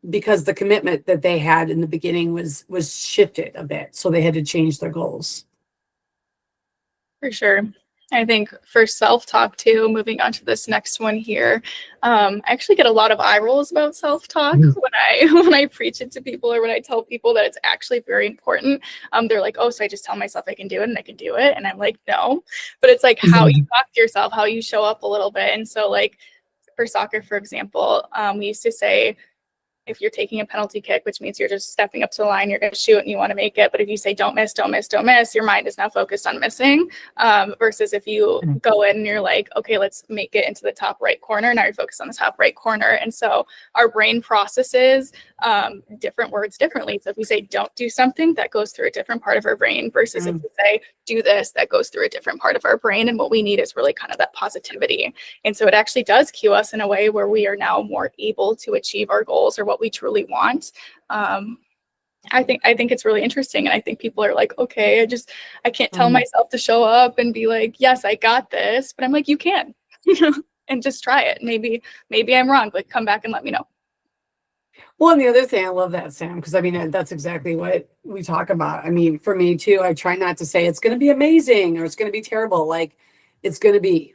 because the commitment that they had in the beginning was shifted a bit. So they had to change their goals. For sure. I think for self-talk too, moving on to this next one here, I actually get a lot of eye rolls about self-talk when I preach it to people, or when I tell people that it's actually very important. They're like, oh, so I just tell myself I can do it and I can do it. And I'm like, no, but it's like how you talk to yourself, how you show up a little bit. And so like for soccer, for example, we used to say, if you're taking a penalty kick, which means you're just stepping up to the line, you're going to shoot and you want to make it. But if you say, don't miss, don't miss, don't miss, your mind is now focused on missing. Versus if you go in and you're like, okay, let's make it into the top right corner. Now you're focused on the top right corner. And so our brain processes different words differently. So if we say, don't do something, that goes through a different part of our brain, versus if we say, do this, that goes through a different part of our brain. And what we need is really kind of that positivity. And so it actually does cue us in a way where we are now more able to achieve our goals or what we truly want. I think it's really interesting. And I think people are like, okay, I can't tell myself to show up and be like, yes, I got this. But I'm like, you can, and just try it. Maybe I'm wrong, but come back and let me know. Well, and the other thing, I love that, Sam, because I mean, that's exactly what we talk about. I mean, for me too, I try not to say it's going to be amazing or it's going to be terrible. Like, it's going to be,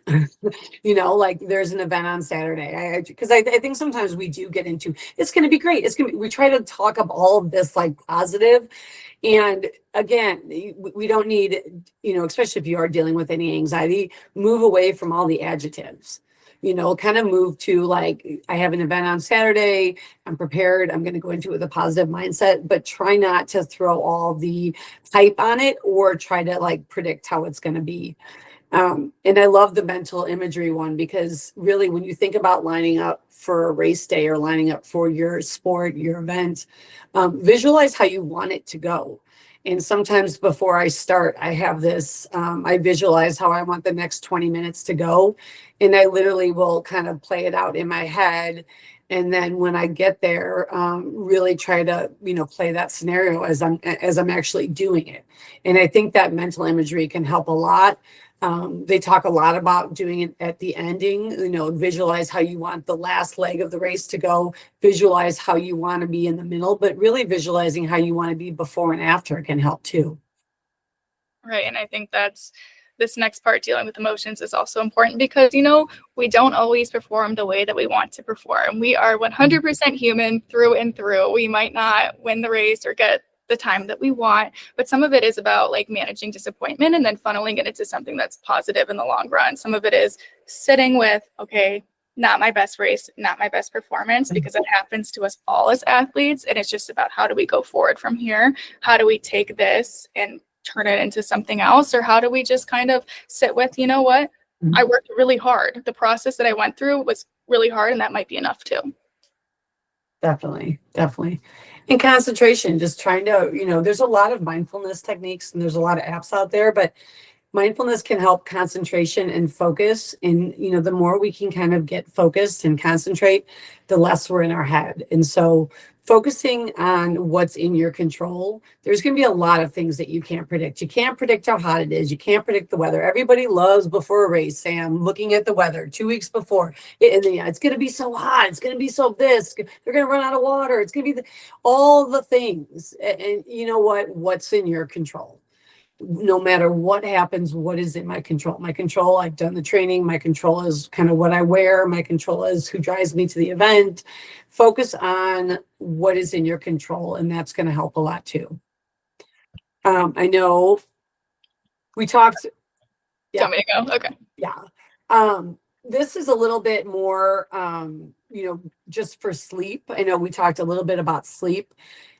you know, like there's an event on Saturday. Because I think sometimes we do get into, it's going to be great. We try to talk up all of this like positive. And again, we don't need, you know, especially if you are dealing with any anxiety, move away from all the adjectives. You know, kind of move to like, I have an event on Saturday, I'm prepared, I'm going to go into it with a positive mindset, but try not to throw all the hype on it or try to like predict how it's going to be. And I love the mental imagery one, because really when you think about lining up for a race day or lining up for your sport, your event, visualize how you want it to go. And sometimes before I start, I have this, I visualize how I want the next 20 minutes to go. And I literally will kind of play it out in my head. And then when I get there, really try to, you know, play that scenario as I'm actually doing it. And I think that mental imagery can help a lot. They talk a lot about doing it at the ending, you know, visualize how you want the last leg of the race to go, visualize how you want to be in the middle, but really visualizing how you want to be before and after can help too. Right. And I think that's this next part, dealing with emotions, is also important because, you know, we don't always perform the way that we want to perform. We are 100% human through and through. We might not win the race or get the time that we want. But some of it is about like managing disappointment and then funneling it into something that's positive in the long run. Some of it is sitting with, okay, not my best race, not my best performance, because it happens to us all as athletes. And it's just about how do we go forward from here? How do we take this and turn it into something else? Or how do we just kind of sit with, you know what? I worked really hard. The process that I went through was really hard, and that might be enough too. Definitely. And concentration, just trying to, there's a lot of mindfulness techniques and there's a lot of apps out there, but mindfulness can help concentration and focus. And, the more we can kind of get focused and concentrate, the less we're in our head. And so focusing on what's in your control, there's going to be a lot of things that you can't predict. You can't predict how hot it is. You can't predict the weather. Everybody loves before a race, Sam, looking at the weather 2 weeks before. It's going to be so hot. It's going to be so this. They're going to run out of water. It's going to be all the things. And you know what? What's in your control? No matter what happens, what is in my control? My control, I've done the training. My control is kind of what I wear. My control is who drives me to the event. Focus on what is in your control, and that's going to help a lot too. I know we talked. Yeah. Want me to go? Okay. Yeah. This is a little bit more, just for sleep. I know we talked a little bit about sleep.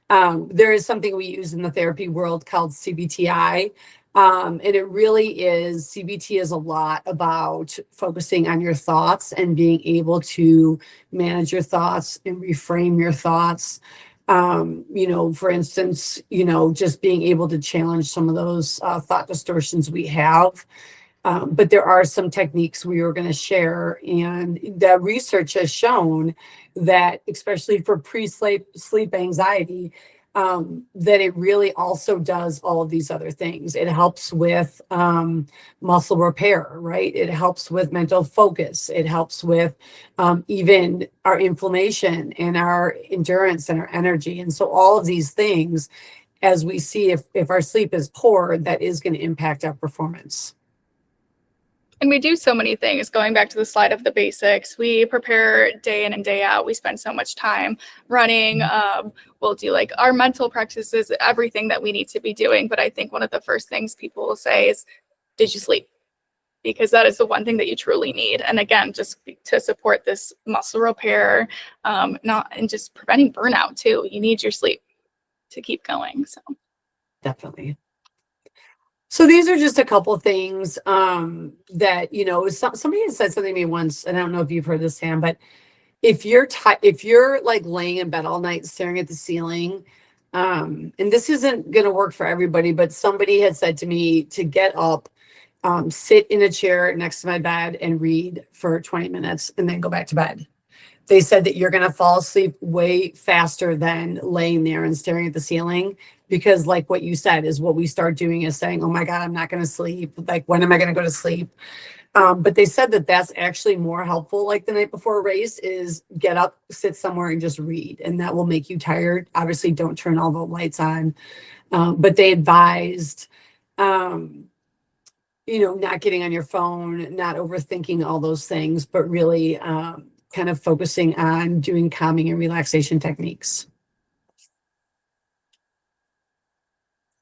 There is something we use in the therapy world called CBTI. And it really is, CBT is a lot about focusing on your thoughts and being able to manage your thoughts and reframe your thoughts. For instance, just being able to challenge some of those thought distortions we have. But there are some techniques we are going to share, and the research has shown that, especially for sleep anxiety, that it really also does all of these other things. It helps with muscle repair, right? It helps with mental focus. It helps with even our inflammation and our endurance and our energy. And so all of these things, as we see, if our sleep is poor, that is going to impact our performance. And we do so many things. Going back to the slide of the basics, we prepare day in and day out. We spend so much time running. We'll do like our mental practices, everything that we need to be doing. But I think one of the first things people will say is, did you sleep? Because that is the one thing that you truly need. And again, just to support this muscle repair, and just preventing burnout too. You need your sleep to keep going. So definitely. So these are just a couple of things that, somebody had said something to me once, and I don't know if you've heard this, Sam, but if you're like laying in bed all night staring at the ceiling, and this isn't going to work for everybody, but somebody had said to me to get up, sit in a chair next to my bed and read for 20 minutes and then go back to bed. They said that you're going to fall asleep way faster than laying there and staring at the ceiling, because like what you said is what we start doing is saying, oh my God, I'm not going to sleep. Like, when am I going to go to sleep? But they said that that's actually more helpful. Like the night before a race is get up, sit somewhere and just read. And that will make you tired. Obviously don't turn all the lights on. But they advised, not getting on your phone, not overthinking all those things, but really, kind of focusing on doing calming and relaxation techniques.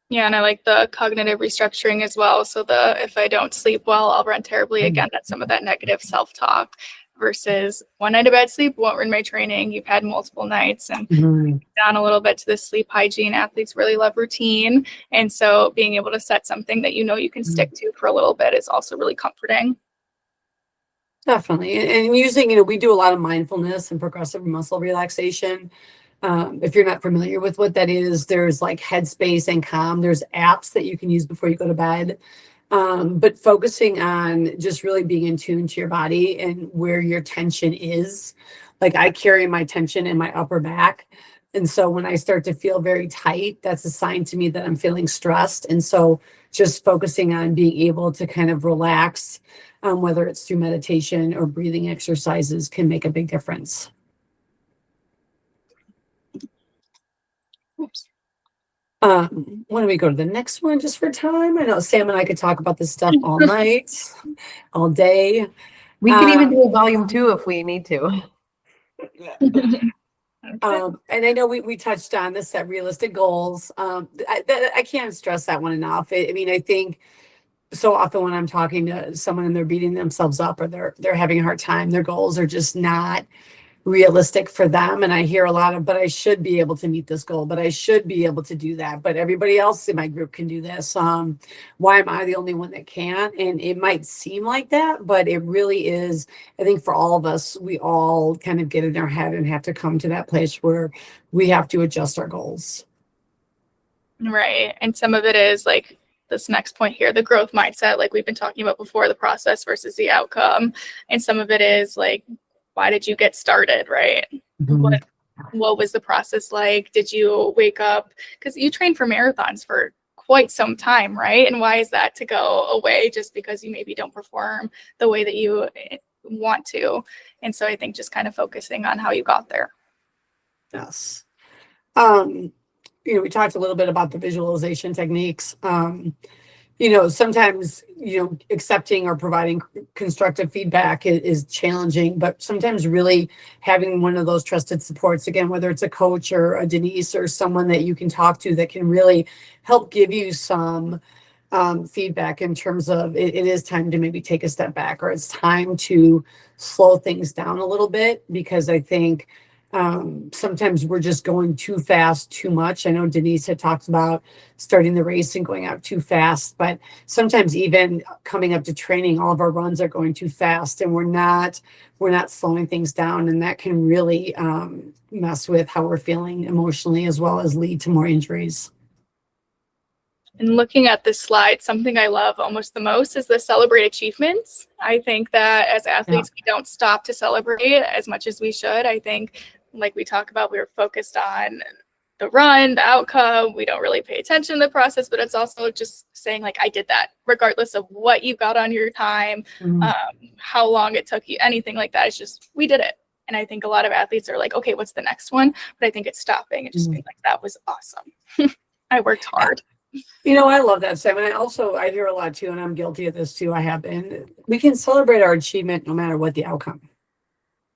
Yeah, and I like the cognitive restructuring as well. So if I don't sleep well, I'll run terribly. Again, that's some of that negative self-talk versus one night of bad sleep won't ruin my training. You've had multiple nights, and down a little bit to the sleep hygiene. Athletes really love routine. And so being able to set something that you can stick to for a little bit is also really comforting. Definitely. And using, we do a lot of mindfulness and progressive muscle relaxation. If you're not familiar with what that is, there's like Headspace and Calm. There's apps that you can use before you go to bed. But focusing on just really being in tune to your body and where your tension is. Like I carry my tension in my upper back. And so when I start to feel very tight, that's a sign to me that I'm feeling stressed. And so just focusing on being able to kind of relax, whether it's through meditation or breathing exercises, can make a big difference. Oops. Why don't we go to the next one just for time? I know Sam and I could talk about this stuff all night, all day. We can even do a volume 2 if we need to. And I know we touched on the set realistic goals. I can't stress that one enough. I mean, I think so often when I'm talking to someone and they're beating themselves up or they're having a hard time, their goals are just not realistic for them. And I hear a lot of, but I should be able to meet this goal, but I should be able to do that. But everybody else in my group can do this. Why am I the only one that can't? And it might seem like that, but it really is. I think for all of us, we all kind of get in our head and have to come to that place where we have to adjust our goals. Right. And some of it is like this next point here, the growth mindset, like we've been talking about before, the process versus the outcome. And some of it is like, why did you get started, right? Mhm. What was the process like? Did you wake up? Because you trained for marathons for quite some time, right? And why is that to go away just because you maybe don't perform the way that you want to? And so I think just kind of focusing on how you got there. Yes. We talked a little bit about the visualization techniques. Sometimes, accepting or providing constructive feedback is challenging, but sometimes really having one of those trusted supports, again, whether it's a coach or a Denise or someone that you can talk to that can really help give you some feedback in terms of it is time to maybe take a step back, or it's time to slow things down a little bit, because I think sometimes we're just going too fast, too much. I know Denise had talked about starting the race and going out too fast, but sometimes even coming up to training, all of our runs are going too fast, and we're not slowing things down, and that can really mess with how we're feeling emotionally, as well as lead to more injuries. And looking at this slide, something I love almost the most is the celebrate achievements. I think that as athletes, we don't stop to celebrate as much as we should. I think, like we talk about, we're focused on the run, the outcome. We don't really pay attention to the process, but it's also just saying like, I did that, regardless of what you got on your time, how long it took you, anything like that. It's just, we did it. And I think a lot of athletes are like, okay, what's the next one? But I think it's stopping and just being like, that was awesome. I worked hard. I love that, Sam. And I hear a lot too, and I'm guilty of this too. I have been. We can celebrate our achievement no matter what the outcome.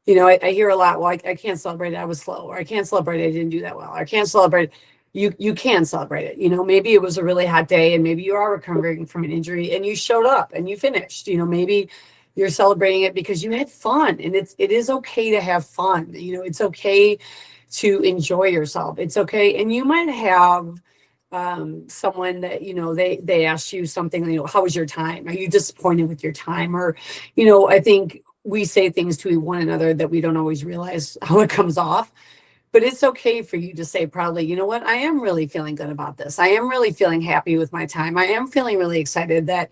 I hear a lot, well, I can't celebrate it, I was slow, or I can't celebrate it, I didn't do that well. I can't celebrate it. You can celebrate it. Maybe it was a really hot day, and maybe you are recovering from an injury and you showed up and you finished. Maybe you're celebrating it because you had fun, and it is okay to have fun. It's okay to enjoy yourself. It's okay. And you might have someone that they asked you something, how was your time, are you disappointed with your time, or I think we say things to one another that we don't always realize how it comes off. But it's okay for you to say proudly, you know what, I am really feeling good about this, I am really feeling happy with my time, I am feeling really excited that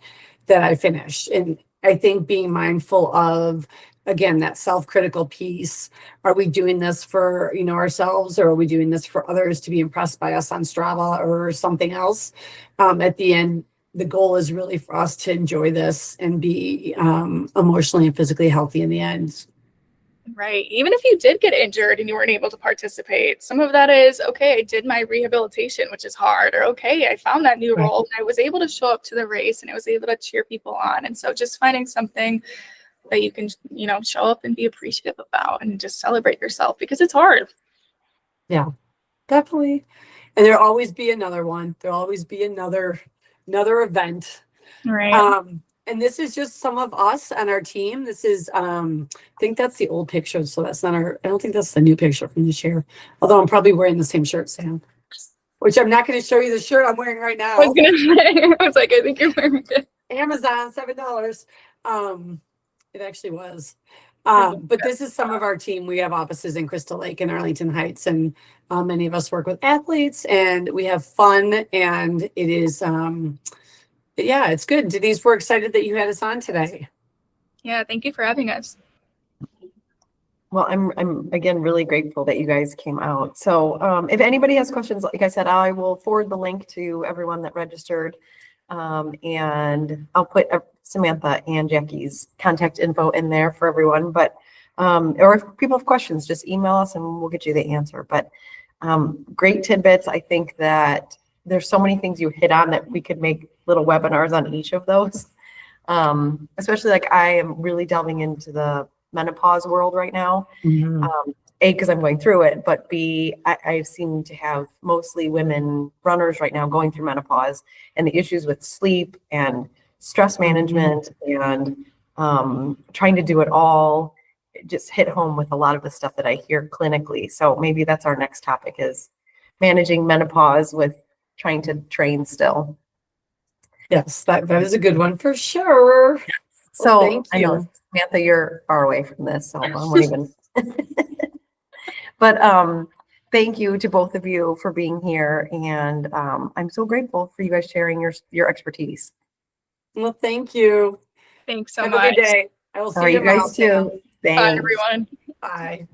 I finished. And I think being mindful of, again, that self-critical piece. Are we doing this for, ourselves, or are we doing this for others to be impressed by us on Strava or something else? At the end, the goal is really for us to enjoy this and be emotionally and physically healthy in the end. Right. Even if you did get injured and you weren't able to participate, some of that is, okay, I did my rehabilitation, which is hard, or okay, I found that new role and I was able to show up to the race and I was able to cheer people on. And so just finding something that you can, show up and be appreciative about and just celebrate yourself, because it's hard. Yeah, definitely. And there'll always be another one. There'll always be another event. Right. And this is just some of us and our team. This is, I think that's the old picture. So that's not I don't think that's the new picture from this year. Although I'm probably wearing the same shirt, Sam, which I'm not going to show you the shirt I'm wearing right now. I was going to say, I was like, I think you're wearing it. Amazon, $7. It actually was. But this is some of our team. We have offices in Crystal Lake and Arlington Heights, and many of us work with athletes, and we have fun, and it is, it's good. Denise, we're excited that you had us on today. Yeah, thank you for having us. Well, I'm again really grateful that you guys came out. So if anybody has questions, like I said, I will forward the link to everyone that registered. And I'll put Samantha and Jackie's contact info in there for everyone. But or if people have questions, just email us and we'll get you the answer. But great tidbits. I think that there's so many things you hit on that we could make little webinars on each of those. Especially like I am really delving into the menopause world right now. A, because I'm going through it, but B, I seem to have mostly women runners right now going through menopause and the issues with sleep and stress management and trying to do it all. It just hit home with a lot of the stuff that I hear clinically. So maybe that's our next topic, is managing menopause with trying to train still. Yes, that is a good one for sure. So Well, thank I know, you. Samantha, you're far away from this, so I won't even. But thank you to both of you for being here, and I'm so grateful for you guys sharing your expertise. Well, thank you. Thanks so Have a much. good day. I will see All right, you you tomorrow, guys Sam. too. Bye, Thanks. everyone. Bye.